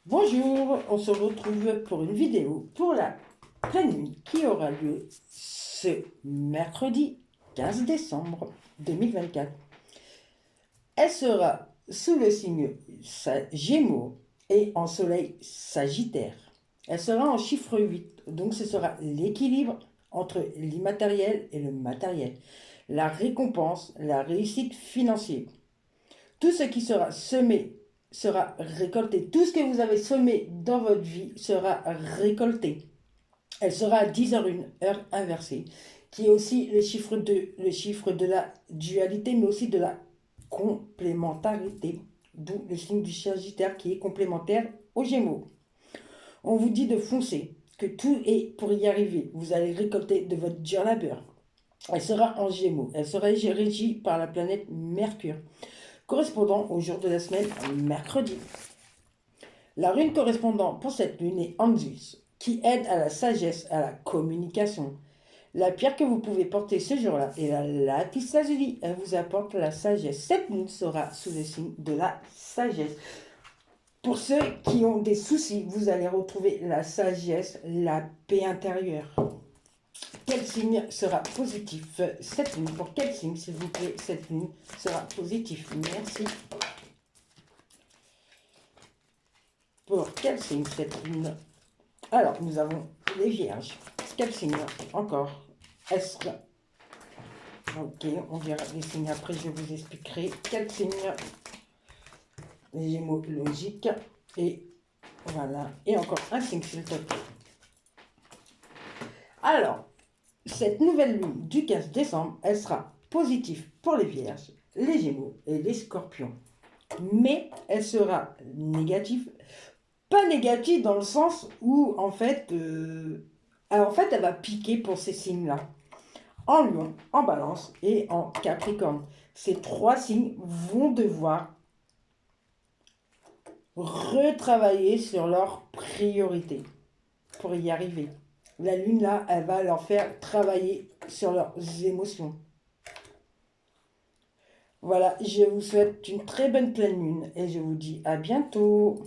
Bonjour, on se retrouve pour une vidéo pour la pleine lune qui aura lieu ce mercredi 15 décembre 2024. Elle sera sous le signe Gémeaux et en soleil Sagittaire. Elle sera en chiffre 8, donc ce sera l'équilibre entre l'immatériel et le matériel, la récompense, la réussite financière. Tout ce qui sera semé sera récolté. Tout ce que vous avez semé dans votre vie sera récolté. Elle sera à 10h01, heure inversée, qui est aussi le chiffre de la dualité, mais aussi de la complémentarité, d'où le signe du Sagittaire qui est complémentaire aux Gémeaux. On vous dit de foncer, que tout est pour y arriver. Vous allez récolter de votre dur labeur. Elle sera en Gémeaux. Elle sera régie par la planète Mercure, correspondant au jour de la semaine, mercredi. La rune correspondante pour cette lune est Anzus, qui aide à la sagesse, à la communication. La pierre que vous pouvez porter ce jour-là est la lapis lazuli. Elle vous apporte la sagesse. Cette lune sera sous le signe de la sagesse. Pour ceux qui ont des soucis, vous allez retrouver la sagesse, la paix intérieure. Quel signe sera positif cette lune? Pour quel signe, s'il vous plaît, cette lune sera positif? Merci. Pour quel signe cette lune? Alors, nous avons les vierges. Quel signe encore? Est-ce que... Ok, on verra les signes après, je vous expliquerai. Quel signe? Les gémeaux logiques. Et voilà. Et encore un signe, s'il te plaît. Alors, cette nouvelle lune du 15 décembre, elle sera positive pour les vierges, les gémeaux et les scorpions. Mais elle sera négative. Pas négative dans le sens où, elle va piquer pour ces signes-là. En lion, en balance et en capricorne. Ces trois signes vont devoir retravailler sur leurs priorités pour y arriver. La lune, là, elle va leur faire travailler sur leurs émotions. Voilà, je vous souhaite une très bonne pleine lune et je vous dis à bientôt.